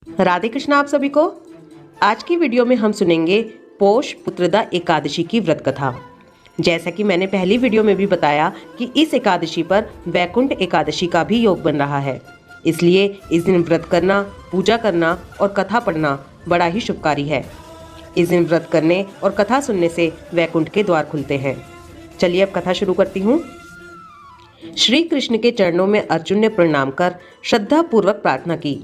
राधे कृष्ण आप सभी को। आज की वीडियो में हम सुनेंगे पोष पुत्रदा एकादशी की व्रत कथा। जैसा कि मैंने पहली वीडियो में भी बताया कि इस एकादशी पर वैकुंठ एकादशी का भी योग बन रहा है, इसलिए इस दिन व्रत करना, पूजा करना और कथा पढ़ना बड़ा ही शुभकारी है। इस दिन व्रत करने और कथा सुनने से वैकुंठ के द्वार खुलते हैं। चलिए अब कथा शुरू करती हूँ। श्री कृष्ण के चरणों में अर्जुन ने प्रणाम कर श्रद्धा पूर्वक प्रार्थना की,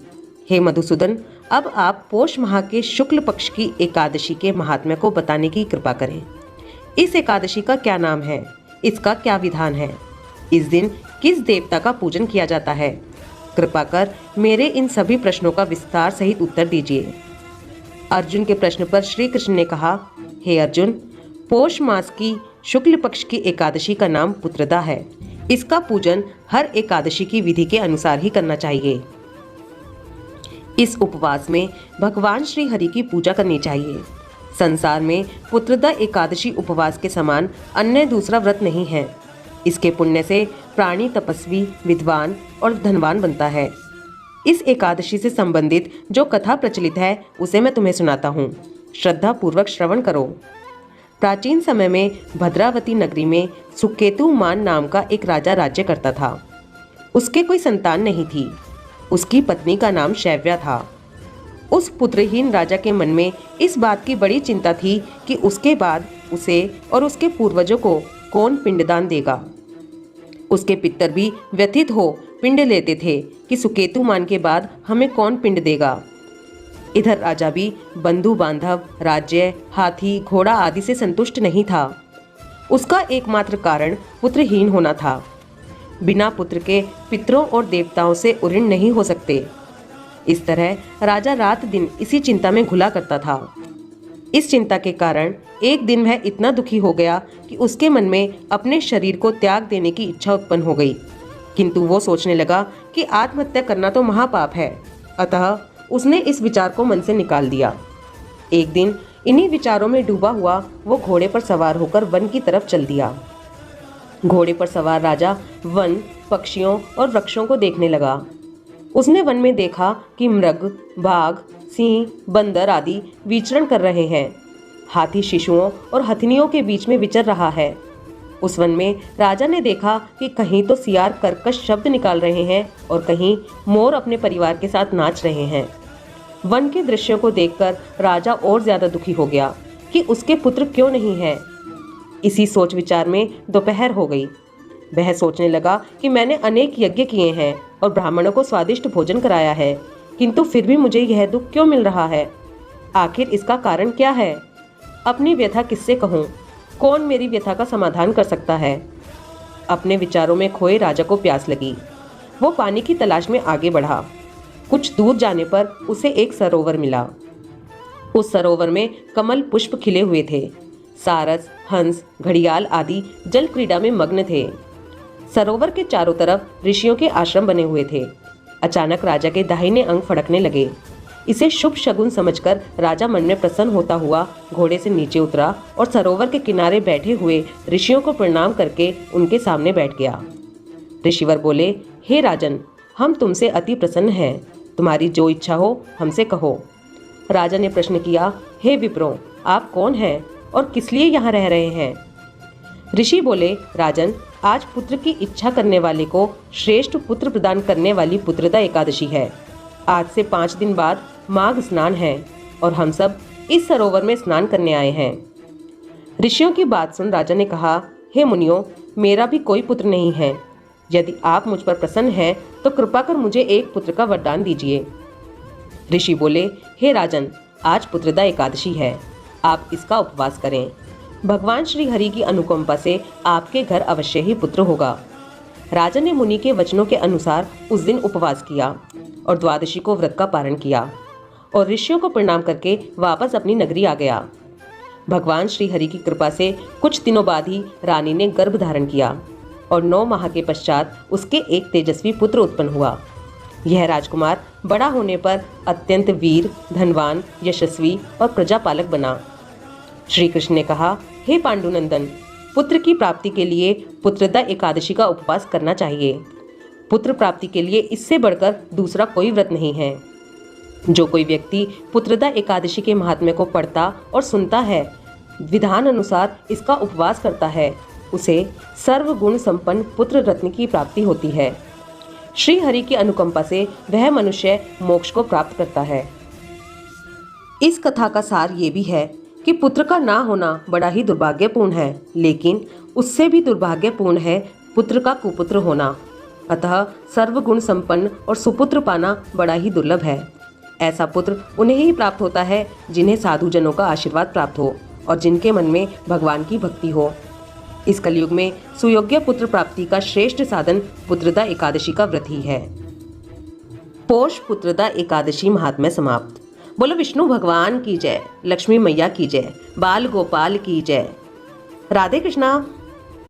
हे मधुसूदन, अब आप पोष माह के शुक्ल पक्ष की एकादशी के महात्म्य को बताने की कृपा करें। इस एकादशी का क्या नाम है, इसका क्या विधान है, इस दिन किस देवता का पूजन किया जाता है? कृपा कर मेरे इन सभी प्रश्नों का विस्तार सहित उत्तर दीजिए। अर्जुन के प्रश्न पर श्री कृष्ण ने कहा, हे अर्जुन, पोष मास की शुक्ल पक्ष की एकादशी का नाम पुत्रदा है। इसका पूजन हर एकादशी की विधि के अनुसार ही करना चाहिए। इस उपवास में भगवान श्री हरि की पूजा करनी चाहिए। संसार में पुत्रदा एकादशी उपवास के समान अन्य दूसरा व्रत नहीं है। इसके पुण्य से प्राणी तपस्वी, विद्वान और धनवान बनता है। इस एकादशी से संबंधित जो कथा प्रचलित है उसे मैं तुम्हें सुनाता हूँ, श्रद्धा पूर्वक श्रवण करो। प्राचीन समय में भद्रावती नगरी में सुकेतुमान नाम का एक राजा राज्य करता था। उसके कोई संतान नहीं थी। उसकी पत्नी का नाम शैव्या था। उस पुत्रहीन राजा के मन में इस बात की बड़ी चिंता थी कि उसके बाद उसे और उसके पूर्वजों को कौन पिंडदान देगा। उसके पितर भी व्यथित हो पिंड लेते थे कि सुकेतुमान के बाद हमें कौन पिंड देगा। इधर राजा भी बंधु बांधव, राज्य, हाथी, घोड़ा आदि से संतुष्ट नहीं था। उसका एकमात्र कारण पुत्रहीन होना था। बिना पुत्र के पितरों और देवताओं से ऋण नहीं हो सकते। इस तरह राजा रात दिन इसी चिंता में घुला करता था। इस चिंता के कारण एक दिन वह इतना दुखी हो गया कि उसके मन में अपने शरीर को त्याग देने की इच्छा उत्पन्न हो गई। किंतु वो सोचने लगा कि आत्महत्या करना तो महापाप है, अतः उसने इस विचार को मन से निकाल दिया। एक दिन इन्हीं विचारों में डूबा हुआ वो घोड़े पर सवार होकर वन की तरफ चल दिया। घोड़े पर सवार राजा वन, पक्षियों और वृक्षों को देखने लगा। उसने वन में देखा कि मृग, बाघ, सिंह, बंदर आदि विचरण कर रहे हैं। हाथी शिशुओं और हथनियों के बीच में विचर रहा है। उस वन में राजा ने देखा कि कहीं तो सियार कर्कश शब्द निकाल रहे हैं और कहीं मोर अपने परिवार के साथ नाच रहे हैं। वन के दृश्यों को देखकर राजा और ज्यादा दुखी हो गया कि उसके पुत्र क्यों नहीं है। इसी सोच विचार में दोपहर हो गई। वह सोचने लगा कि मैंने अनेक यज्ञ किए हैं और ब्राह्मणों को स्वादिष्ट भोजन कराया है, किंतु फिर भी मुझे यह दुख क्यों मिल रहा है? आखिर इसका कारण क्या है? अपनी व्यथा किससे कहूँ? कौन मेरी व्यथा का समाधान कर सकता है? अपने विचारों में खोए राजा को प्यास लगी। वो पानी की तलाश में आगे बढ़ा। कुछ दूर जाने पर उसे एक सरोवर मिला। उस सरोवर में कमल पुष्प खिले हुए थे। सारस, हंस, घड़ियाल आदि जल क्रीड़ा में मग्न थे। सरोवर के चारों तरफ ऋषियों के आश्रम बने हुए थे। अचानक राजा के दाहिने अंग फड़कने लगे। इसे शुभ शगुन समझकर राजा मन में प्रसन्न होता हुआ घोड़े से नीचे उतरा और सरोवर के किनारे बैठे हुए ऋषियों को प्रणाम करके उनके सामने बैठ गया। ऋषिवर बोले, हे राजन, हम तुमसे अति प्रसन्न हैं। तुम्हारी जो इच्छा हो हमसे कहो। राजा ने प्रश्न किया, हे विप्रों, आप कौन हैं और किस लिए यहाँ रह रहे हैं? ऋषि बोले, राजन, आज पुत्र की इच्छा करने वाले को श्रेष्ठ पुत्र प्रदान करने वाली पुत्रदा एकादशी है। आज से 5 दिन बाद माघ स्नान है और हम सब इस सरोवर में स्नान करने आए हैं। ऋषियों की बात सुन राजा ने कहा, हे मुनियों, मेरा भी कोई पुत्र नहीं है। यदि आप मुझ पर प्रसन्न हैं तो कृपा कर मुझे एक पुत्र का वरदान दीजिए। ऋषि बोले, हे राजन, आज पुत्रदा एकादशी है, आप इसका उपवास करें। भगवान श्री हरि की अनुकंपा से आपके घर अवश्य ही पुत्र होगा। राजा ने मुनि के वचनों के अनुसार उस दिन उपवास किया और द्वादशी को व्रत का पारण किया और ऋषियों को प्रणाम करके वापस अपनी नगरी आ गया। भगवान श्री हरि की कृपा से कुछ दिनों बाद ही रानी ने गर्भ धारण किया और 9 माह के पश्चात उसके एक तेजस्वी पुत्र उत्पन्न हुआ। यह राजकुमार बड़ा होने पर अत्यंत वीर, धनवान, यशस्वी और प्रजापालक बना। श्री कृष्ण ने कहा, हे पांडुनंदन, पुत्र की प्राप्ति के लिए पुत्रदा एकादशी का उपवास करना चाहिए। पुत्र प्राप्ति के लिए इससे बढ़कर दूसरा कोई व्रत नहीं है। जो कोई व्यक्ति पुत्रदा एकादशी के महात्म्य को पढ़ता और सुनता है, विधान अनुसार इसका उपवास करता है, उसे सर्वगुण संपन्न पुत्र रत्न की प्राप्ति होती है। श्री हरि की अनुकंपा से वह मनुष्य मोक्ष को प्राप्त करता है। इस कथा का सार ये भी है कि पुत्र का ना होना बड़ा ही दुर्भाग्यपूर्ण है, लेकिन उससे भी दुर्भाग्यपूर्ण है पुत्र का कुपुत्र होना। अतः सर्वगुण संपन्न और सुपुत्र पाना बड़ा ही दुर्लभ है। ऐसा पुत्र उन्हें ही प्राप्त होता है जिन्हें साधुजनों का आशीर्वाद प्राप्त हो और जिनके मन में भगवान की भक्ति हो। इस कलयुग में सुयोग्य पुत्र प्राप्ति का श्रेष्ठ साधन पुत्रदा एकादशी का व्रत ही है। पोष पुत्रदा एकादशी महात्म्य समाप्त। बोलो विष्णु भगवान की जय, लक्ष्मी मैया की जय, बाल गोपाल की जय। राधे कृष्णा।